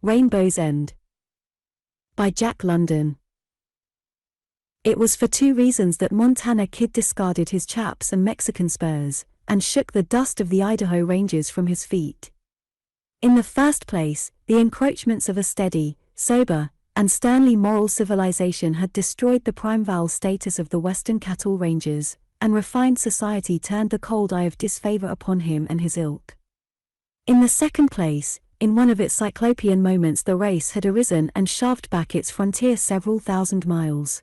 Rainbow's End by Jack London. It was for two reasons that Montana Kid discarded his chaps and Mexican spurs, and shook the dust of the Idaho ranges from his feet. In the first place, the encroachments of a steady, sober, and sternly moral civilization had destroyed the primeval status of the western cattle ranges, and refined society turned the cold eye of disfavor upon him and his ilk. In the second place, in one of its cyclopean moments the race had arisen and shoved back its frontier several thousand miles.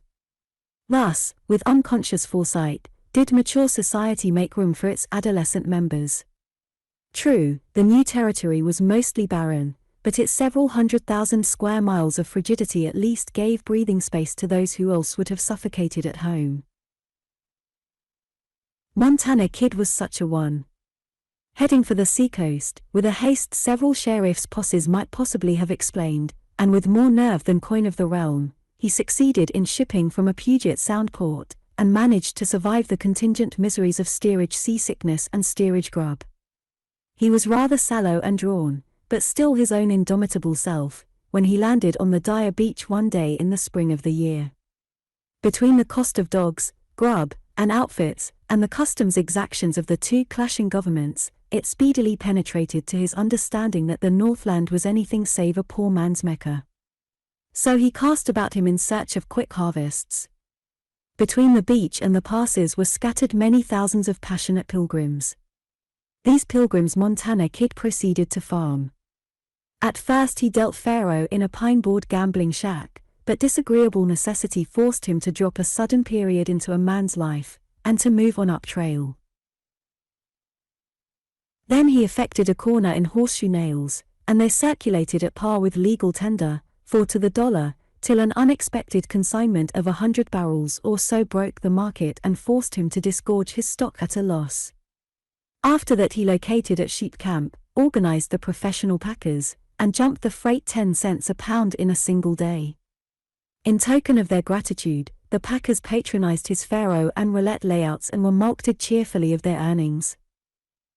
Thus, with unconscious foresight, did mature society make room for its adolescent members. True, the new territory was mostly barren, but its several 100,000 square miles of frigidity at least gave breathing space to those who else would have suffocated at home. Montana Kid was such a one. Heading for the seacoast, with a haste several sheriff's posses might possibly have explained, and with more nerve than coin of the realm, he succeeded in shipping from a Puget Sound port, and managed to survive the contingent miseries of steerage seasickness and steerage grub. He was rather sallow and drawn, but still his own indomitable self, when he landed on the dire beach one day in the spring of the year. Between the cost of dogs, grub, and outfits, and the customs exactions of the two clashing governments, it speedily penetrated to his understanding that the Northland was anything save a poor man's Mecca. So he cast about him in search of quick harvests. Between the beach and the passes were scattered many thousands of passionate pilgrims. These pilgrims Montana Kid proceeded to farm. At first he dealt faro in a pine-board gambling shack, but disagreeable necessity forced him to drop a sudden period into a man's life, and to move on up trail. Then he effected a corner in horseshoe nails, and they circulated at par with legal tender, 4 to the dollar, till an unexpected consignment of 100 barrels or so broke the market and forced him to disgorge his stock at a loss. After that he located at Sheep Camp, organized the professional packers, and jumped the freight 10 cents a pound in a single day. In token of their gratitude, the packers patronized his faro and roulette layouts and were mulcted cheerfully of their earnings.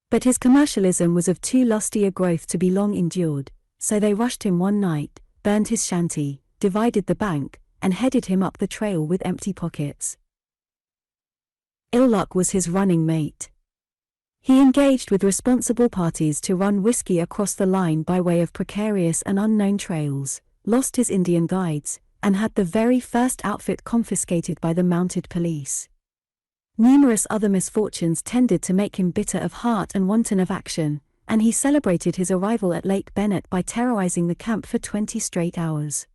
But his commercialism was of too lusty a growth to be long endured, so they rushed him one night, burned his shanty, divided the bank, and headed him up the trail with empty pockets. Ill luck was his running mate. He engaged with responsible parties to run whiskey across the line by way of precarious and unknown trails, lost his Indian guides, and had the very first outfit confiscated by the mounted police. Numerous other misfortunes tended to make him bitter of heart and wanton of action, and he celebrated his arrival at Lake Bennett by terrorizing the camp for 20 straight hours.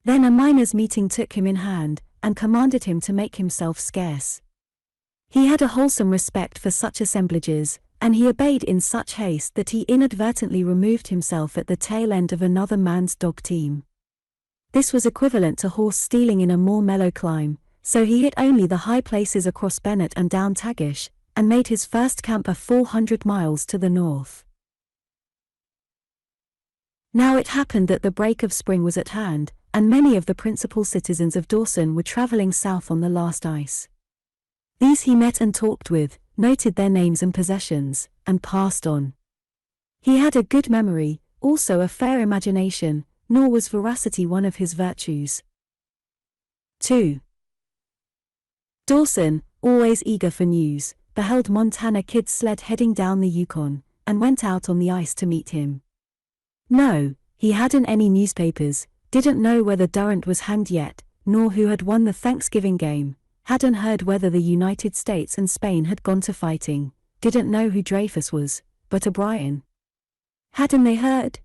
Then a miners' meeting took him in hand, and commanded him to make himself scarce. He had a wholesome respect for such assemblages, and he obeyed in such haste that he inadvertently removed himself at the tail end of another man's dog team. This was equivalent to horse stealing in a more mellow clime, so he hit only the high places across Bennett and down Tagish, and made his first camp a 400 miles to the north. Now it happened that the break of spring was at hand, and many of the principal citizens of Dawson were traveling south on the last ice. These he met and talked with, noted their names and possessions, and passed on. He had a good memory, also a fair imagination, nor was veracity one of his virtues. 2. Dawson, always eager for news, beheld Montana Kid's sled heading down the Yukon, and went out on the ice to meet him. No, he hadn't any newspapers, didn't know whether Durant was hanged yet, nor who had won the Thanksgiving game, hadn't heard whether the United States and Spain had gone to fighting, didn't know who Dreyfus was, but O'Brien. Hadn't they heard?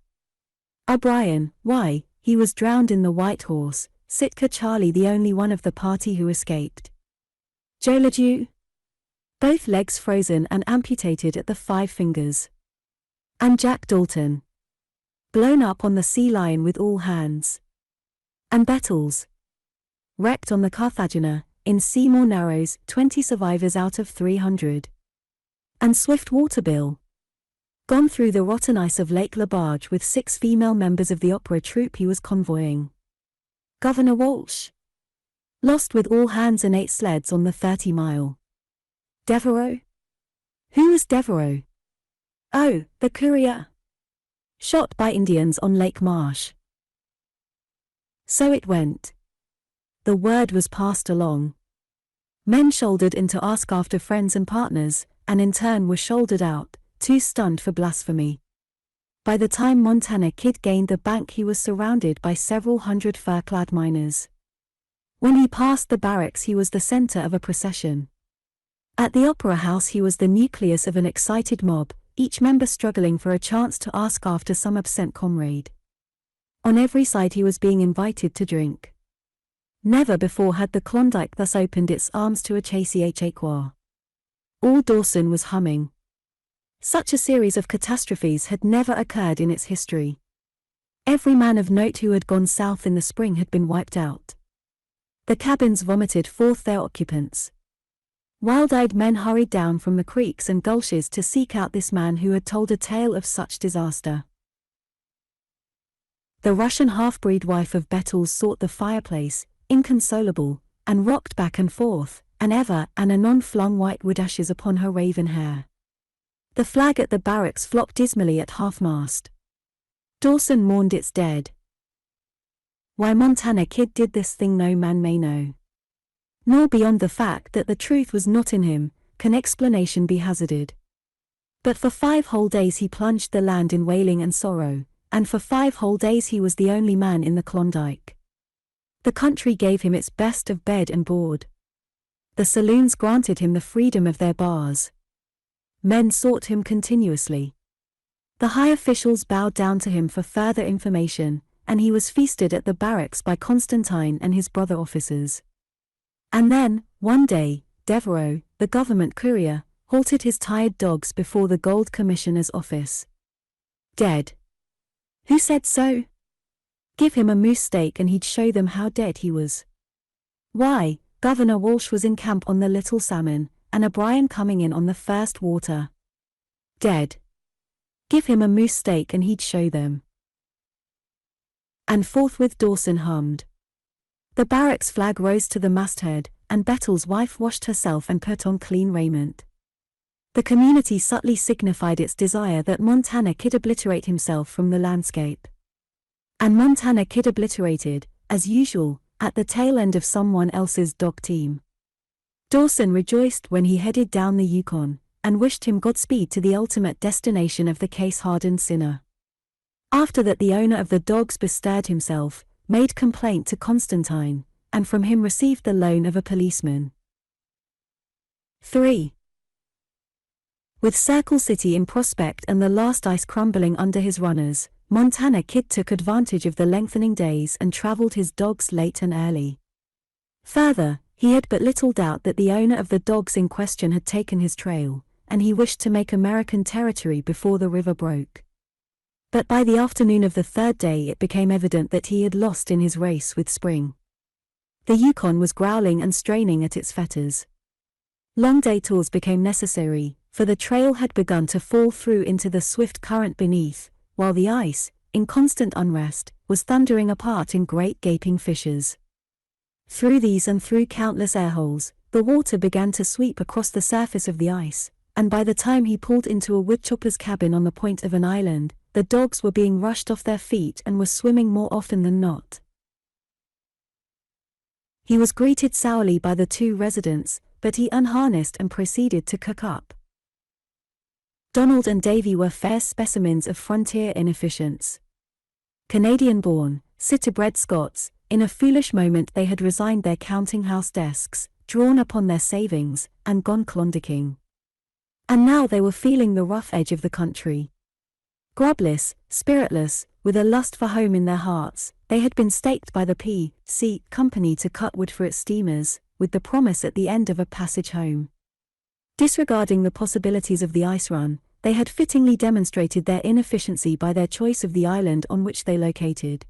O'Brien, why, he was drowned in the White Horse, Sitka Charlie the only one of the party who escaped. Joe LeDoux? Both legs frozen and amputated at the 5 fingers. And Jack Dalton? Blown up on the Sea Lion with all hands. And Bettles? Wrecked on the Carthagena, in Seymour Narrows, 20 survivors out of 300. And Swiftwater Bill? Gone through the rotten ice of Lake LaBarge with 6 female members of the opera troupe he was convoying. Governor Walsh? Lost with all hands and 8 sleds on the 30-mile. Devereaux? Who was Devereaux? Oh, the courier. Shot by Indians on Lake Marsh. So it went. The word was passed along. Men shouldered in to ask after friends and partners, and in turn were shouldered out, too stunned for blasphemy. By the time Montana Kid gained the bank, he was surrounded by several hundred fur-clad miners. When he passed the barracks, he was the center of a procession. At the Opera House, he was the nucleus of an excited mob, each member struggling for a chance to ask after some absent comrade. On every side he was being invited to drink. Never before had the Klondike thus opened its arms to a Chasiachaquois. All Dawson was humming. Such a series of catastrophes had never occurred in its history. Every man of note who had gone south in the spring had been wiped out. The cabins vomited forth their occupants. Wild-eyed men hurried down from the creeks and gulches to seek out this man who had told a tale of such disaster. The Russian half-breed wife of Bettles sought the fireplace, inconsolable, and rocked back and forth, and ever and anon flung white wood ashes upon her raven hair. The flag at the barracks flopped dismally at half-mast. Dawson mourned its dead. Why Montana Kid did this thing no man may know. Nor beyond the fact that the truth was not in him, can explanation be hazarded. But for 5 whole days he plunged the land in wailing and sorrow, and for 5 whole days he was the only man in the Klondike. The country gave him its best of bed and board. The saloons granted him the freedom of their bars. Men sought him continuously. The high officials bowed down to him for further information, and he was feasted at the barracks by Constantine and his brother officers. And then, one day, Devereaux, the government courier, halted his tired dogs before the Gold Commissioner's office. Dead. Who said so? Give him a moose steak and he'd show them how dead he was. Why, Governor Walsh was in camp on the Little Salmon, and O'Brien coming in on the first water. Dead. Give him a moose steak and he'd show them. And forthwith Dawson hummed. The barracks flag rose to the masthead, and Bettles' wife washed herself and put on clean raiment. The community subtly signified its desire that Montana Kid obliterate himself from the landscape. And Montana Kid obliterated, as usual, at the tail end of someone else's dog team. Dawson rejoiced when he headed down the Yukon, and wished him Godspeed to the ultimate destination of the case-hardened sinner. After that, the owner of the dogs bestirred himself, made complaint to Constantine, and from him received the loan of a policeman. 3. With Circle City in prospect and the last ice crumbling under his runners, Montana Kid took advantage of the lengthening days and traveled his dogs late and early. Further, he had but little doubt that the owner of the dogs in question had taken his trail, and he wished to make American territory before the river broke. But by the afternoon of the 3rd day it became evident that he had lost in his race with spring. The Yukon was growling and straining at its fetters. Long detours became necessary, for the trail had begun to fall through into the swift current beneath, while the ice, in constant unrest, was thundering apart in great gaping fissures. Through these and through countless airholes, the water began to sweep across the surface of the ice, and by the time he pulled into a woodchopper's cabin on the point of an island, the dogs were being rushed off their feet and were swimming more often than not. He was greeted sourly by the 2 residents, but he unharnessed and proceeded to cook up. Donald and Davy were fair specimens of frontier inefficients. Canadian-born, city-bred Scots, in a foolish moment they had resigned their counting-house desks, drawn upon their savings, and gone Klondikeing. And now they were feeling the rough edge of the country. Grubless, spiritless, with a lust for home in their hearts, they had been staked by the P.C. Company to cut wood for its steamers, with the promise at the end of a passage home. Disregarding the possibilities of the ice run, they had fittingly demonstrated their inefficiency by their choice of the island on which they located.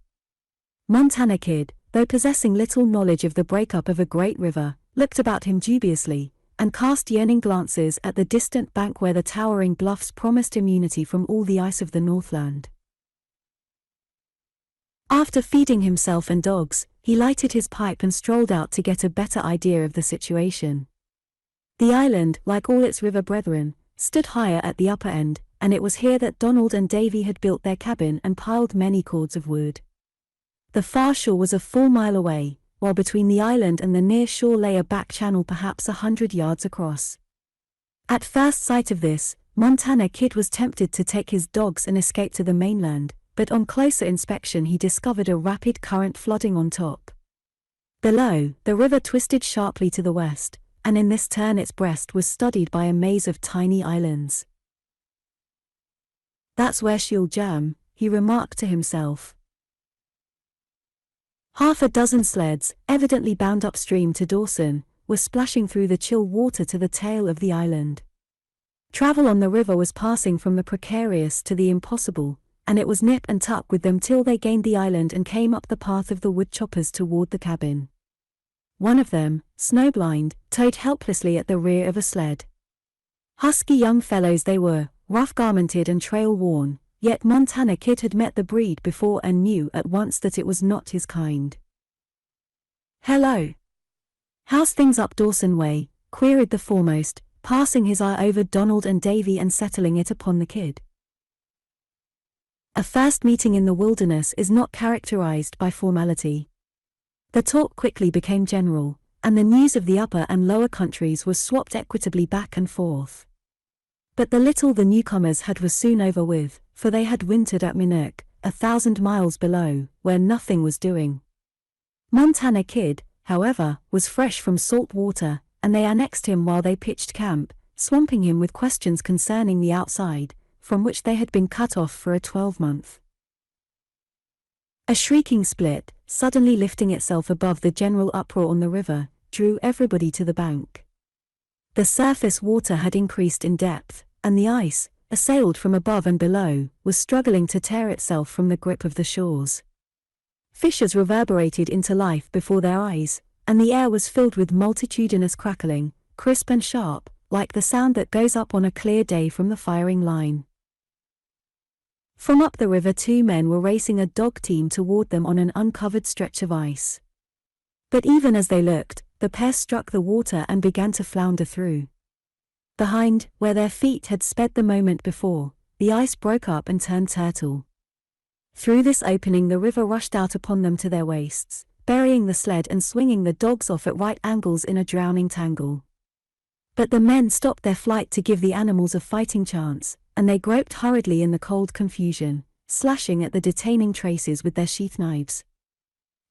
Montana Kid, though possessing little knowledge of the breakup of a great river, looked about him dubiously, and cast yearning glances at the distant bank where the towering bluffs promised immunity from all the ice of the Northland. After feeding himself and dogs, he lighted his pipe and strolled out to get a better idea of the situation. The island, like all its river brethren, stood higher at the upper end, and it was here that Donald and Davy had built their cabin and piled many cords of wood. The far shore was a full mile away, while between the island and the near shore lay a back channel perhaps 100 yards across. At first sight of this, Montana Kid was tempted to take his dogs and escape to the mainland, but on closer inspection he discovered a rapid current flooding on top. Below, the river twisted sharply to the west, and in this turn its breast was studded by a maze of tiny islands. "That's where she'll jam," he remarked to himself. Half a dozen sleds, evidently bound upstream to Dawson, were splashing through the chill water to the tail of the island. Travel on the river was passing from the precarious to the impossible, and it was nip and tuck with them till they gained the island and came up the path of the wood choppers toward the cabin. One of them, snowblind, towed helplessly at the rear of a sled. Husky young fellows they were, rough-garmented and trail-worn, yet Montana Kid had met the breed before and knew at once that it was not his kind. "Hello. How's things up Dawson way?" queried the foremost, passing his eye over Donald and Davy and settling it upon the kid. A first meeting in the wilderness is not characterized by formality. The talk quickly became general, and the news of the upper and lower countries was swapped equitably back and forth. But the little the newcomers had was soon over with, for they had wintered at Minnook, 1,000 miles below, where nothing was doing. Montana Kid, however, was fresh from salt water, and they annexed him while they pitched camp, swamping him with questions concerning the outside, from which they had been cut off for a 12-month. A shrieking split, suddenly lifting itself above the general uproar on the river, drew everybody to the bank. The surface water had increased in depth, and the ice, assailed from above and below, was struggling to tear itself from the grip of the shores. Fissures reverberated into life before their eyes, and the air was filled with multitudinous crackling, crisp and sharp, like the sound that goes up on a clear day from the firing line. From up the river 2 men were racing a dog team toward them on an uncovered stretch of ice. But even as they looked, the pair struck the water and began to flounder through. Behind, where their feet had sped the moment before, the ice broke up and turned turtle. Through this opening the river rushed out upon them to their waists, burying the sled and swinging the dogs off at right angles in a drowning tangle. But the men stopped their flight to give the animals a fighting chance, and they groped hurriedly in the cold confusion, slashing at the detaining traces with their sheath knives.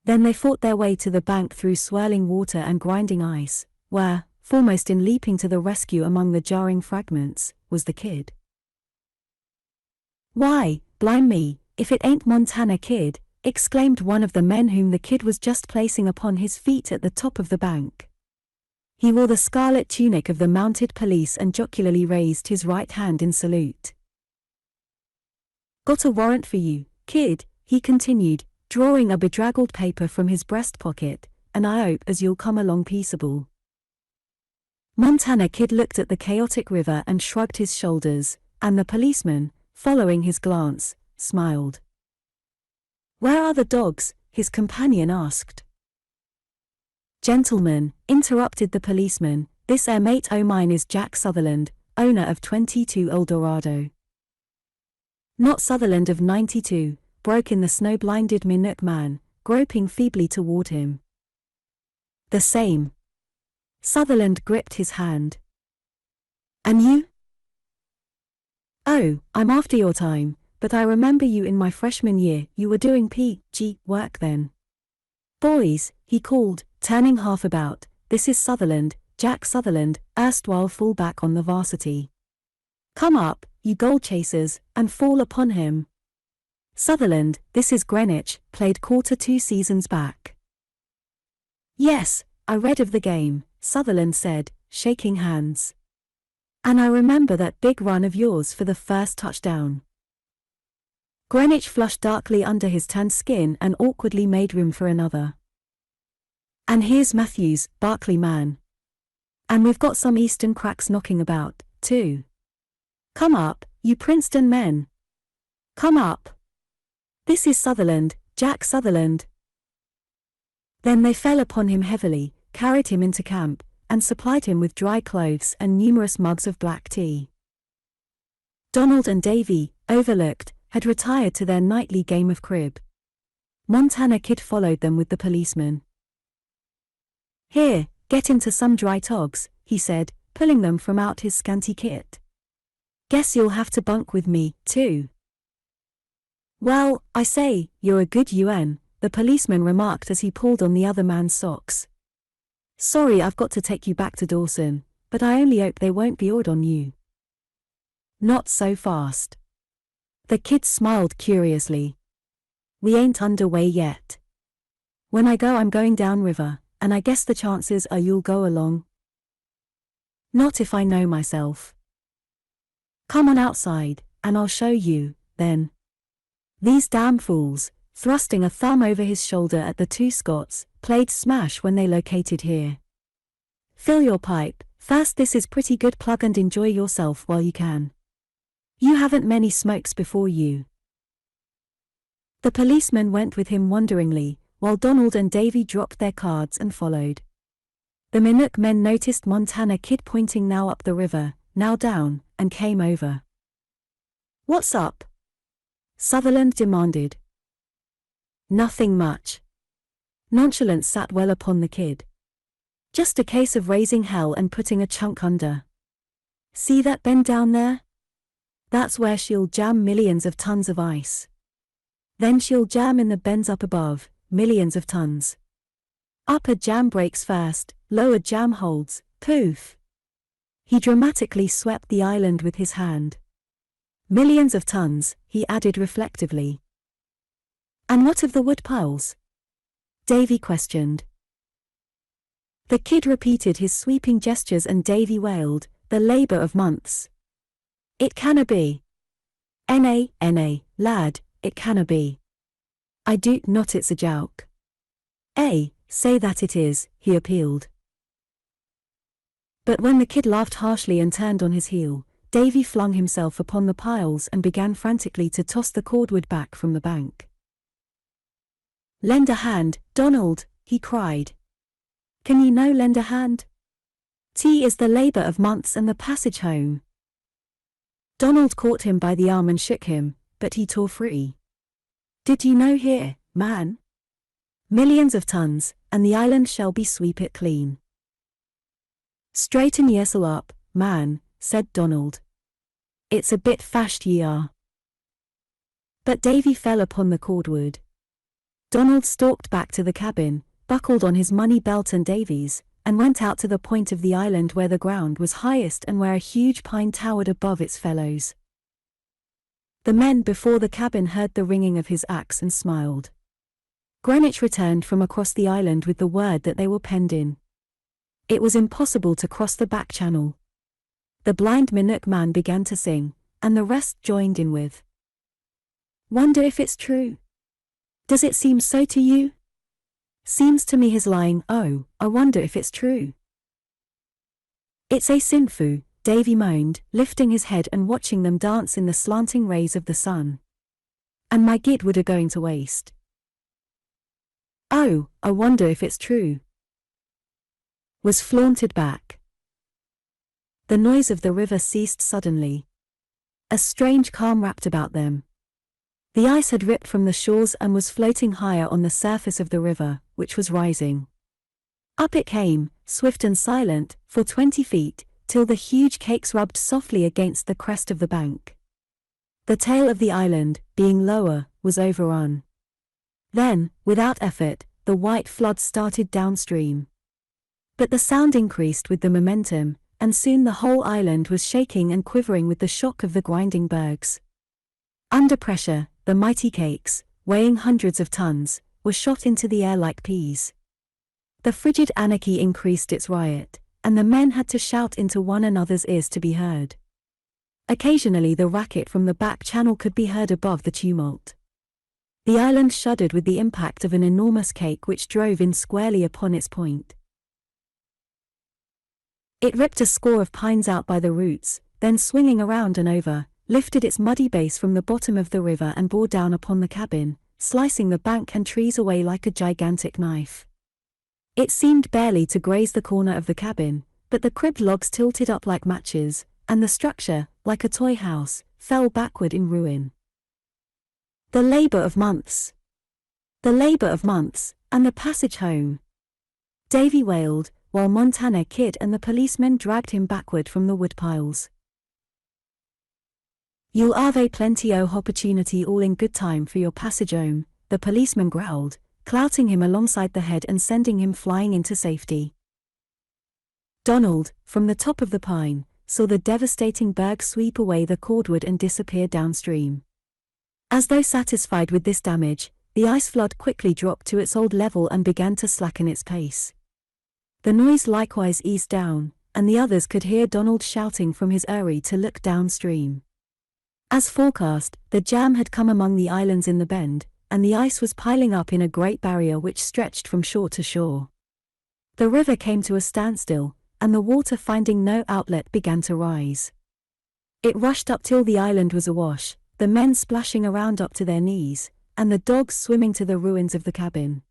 Then they fought their way to the bank through swirling water and grinding ice, where, foremost in leaping to the rescue among the jarring fragments, was the kid. "Why, blime me, if it ain't Montana Kid," exclaimed one of the men whom the kid was just placing upon his feet at the top of the bank. He wore the scarlet tunic of the mounted police and jocularly raised his right hand in salute. "Got a warrant for you, kid," he continued, drawing a bedraggled paper from his breast pocket, "and I hope as you'll come along peaceable." Montana Kid looked at the chaotic river and shrugged his shoulders, and the policeman, following his glance, smiled. "Where are the dogs?" his companion asked. "Gentlemen," interrupted the policeman, "this air mate o' mine is Jack Sutherland, owner of 22 Eldorado." "Not Sutherland of 92, broke in the snow-blinded Minnook man, groping feebly toward him. "The same." Sutherland gripped his hand. "And you?" "Oh, I'm after your time, but I remember you in my freshman year, you were doing PG work then." "Boys," he called, turning half about, "this is Sutherland, Jack Sutherland, erstwhile fullback on the varsity. Come up, you goal chasers, and fall upon him. Sutherland, this is Greenwich, played quarter 2 seasons back." "Yes, I read of the game," Sutherland said, shaking hands. "And I remember that big run of yours for the first touchdown." Greenwich flushed darkly under his tanned skin and awkwardly made room for another. "And here's Matthews, Barkley man. And we've got some Eastern cracks knocking about, too. Come up, you Princeton men. Come up. This is Sutherland, Jack Sutherland." Then they fell upon him heavily, carried him into camp, and supplied him with dry clothes and numerous mugs of black tea. Donald and Davy, overlooked, had retired to their nightly game of crib. Montana Kid followed them with the policeman. "Here, get into some dry togs," he said, pulling them from out his scanty kit. "Guess you'll have to bunk with me, too." "Well, I say, you're a good UN," the policeman remarked as he pulled on the other man's socks. "Sorry I've got to take you back to Dawson, but I only hope they won't be odd on you." "Not so fast." The kid smiled curiously. "We ain't underway yet. When I go I'm going downriver, and I guess the chances are you'll go along." "Not if I know myself." "Come on outside, and I'll show you, then." These damn fools, thrusting a thumb over his shoulder at the two Scots, played smash when they located here. "Fill your pipe, first. This is pretty good plug and enjoy yourself while you can. You haven't many smokes before you." The policeman went with him wonderingly, while Donald and Davy dropped their cards and followed. The Minook men noticed Montana Kid pointing now up the river, now down, and came over. "What's up?" Sutherland demanded. "Nothing much." Nonchalance sat well upon the kid. "Just a case of raising hell and putting a chunk under. See that bend down there? That's where she'll jam millions of tons of ice. Then she'll jam in the bends up above, millions of tons. Upper jam breaks first, lower jam holds, poof." He dramatically swept the island with his hand. "Millions of tons," he added reflectively. "And what of the wood piles?" Davy questioned. The kid repeated his sweeping gestures and Davy wailed, "The labor of months. It canna be. N.A., lad, it canna be. I doot not it's a joke." Say that it is," he appealed. But when the kid laughed harshly and turned on his heel, Davy flung himself upon the piles and began frantically to toss the cordwood back from the bank. "Lend a hand, Donald," he cried. "Can ye no lend a hand? Tea is the labor of months and the passage home." Donald caught him by the arm and shook him, but he tore free. "Did you know here, man? Millions of tons, and the island shall be sweep it clean." "Straighten yersel up, man," said Donald. "It's a bit fashed ye are." But Davy fell upon the cordwood. Donald stalked back to the cabin, buckled on his money belt and Davy's, and went out to the point of the island where the ground was highest and where a huge pine towered above its fellows. The men before the cabin heard the ringing of his axe and smiled. Greenwich returned from across the island with the word that they were penned in. It was impossible to cross the back channel. The blind Minook man began to sing, and the rest joined in with. "Wonder if it's true? Does it seem so to you? Seems to me he's lying, oh, I wonder if it's true." "It's a sinfu," Davy moaned, lifting his head and watching them dance in the slanting rays of the sun. "And my git would a going to waste. Oh, I wonder if it's true." Was flaunted back. The noise of the river ceased suddenly. A strange calm wrapped about them. The ice had ripped from the shores and was floating higher on the surface of the river, which was rising. Up it came, swift and silent, for 20 feet, till the huge cakes rubbed softly against the crest of the bank. The tail of the island, being lower, was overrun. Then, without effort, the white flood started downstream. But the sound increased with the momentum, and soon the whole island was shaking and quivering with the shock of the grinding bergs. Under pressure, the mighty cakes, weighing hundreds of tons, were shot into the air like peas. The frigid anarchy increased its riot, and the men had to shout into one another's ears to be heard. Occasionally the racket from the back channel could be heard above the tumult. The island shuddered with the impact of an enormous cake which drove in squarely upon its point. It ripped a score of pines out by the roots, then swinging around and over, lifted its muddy base from the bottom of the river and bore down upon the cabin, slicing the bank and trees away like a gigantic knife. It seemed barely to graze the corner of the cabin, but the cribbed logs tilted up like matches, and the structure, like a toy house, fell backward in ruin. The labor of months. The labor of months, and the passage home. Davy wailed, while Montana Kid and the policemen dragged him backward from the woodpiles. "You'll have plenty o' opportunity all in good time for your passage home," the policeman growled, clouting him alongside the head and sending him flying into safety. Donald, from the top of the pine, saw the devastating berg sweep away the cordwood and disappear downstream. As though satisfied with this damage, the ice flood quickly dropped to its old level and began to slacken its pace. The noise likewise eased down, and the others could hear Donald shouting from his eyrie to look downstream. As forecast, the jam had come among the islands in the bend, and the ice was piling up in a great barrier which stretched from shore to shore. The river came to a standstill, and the water, finding no outlet, began to rise. It rushed up till the island was awash, the men splashing around up to their knees, and the dogs swimming to the ruins of the cabin.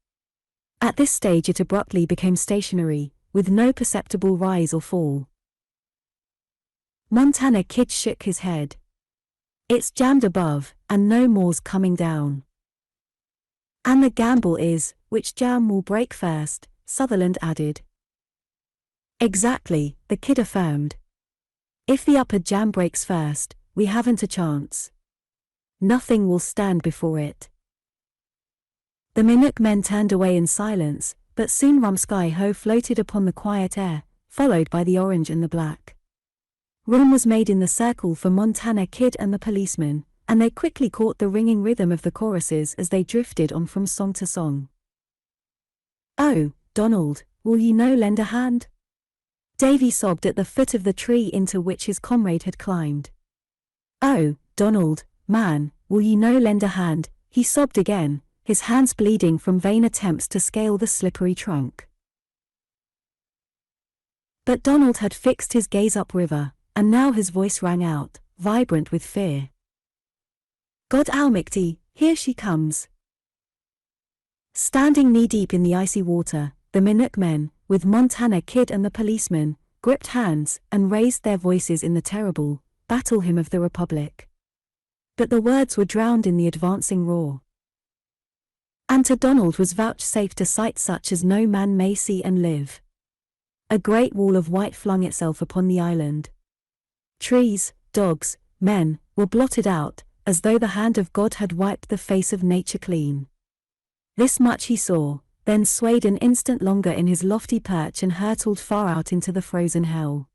At this stage it abruptly became stationary, with no perceptible rise or fall. Montana Kid shook his head. "It's jammed above, and no more's coming down." "And the gamble is, which jam will break first," Sutherland added. "Exactly," the Kid affirmed. "If the upper jam breaks first, we haven't a chance. Nothing will stand before it." The Minook men turned away in silence, but soon Rumsky-Ho floated upon the quiet air, followed by the orange and the black. Room was made in the circle for Montana Kid and the policeman, and they quickly caught the ringing rhythm of the choruses as they drifted on from song to song. "Oh, Donald, will you no lend a hand?" Davy sobbed at the foot of the tree into which his comrade had climbed. "Oh, Donald, man, will you no lend a hand?" he sobbed again, his hands bleeding from vain attempts to scale the slippery trunk. But Donald had fixed his gaze upriver, and now his voice rang out, vibrant with fear. "God Almighty, here she comes!" Standing knee-deep in the icy water, the Minook men, with Montana Kid and the policeman, gripped hands and raised their voices in the terrible battle hymn of the Republic. But the words were drowned in the advancing roar. And to Donald was vouchsafed a sight such as no man may see and live. A great wall of white flung itself upon the island. Trees, dogs, men, were blotted out, as though the hand of God had wiped the face of nature clean. This much he saw, then swayed an instant longer in his lofty perch and hurtled far out into the frozen hell.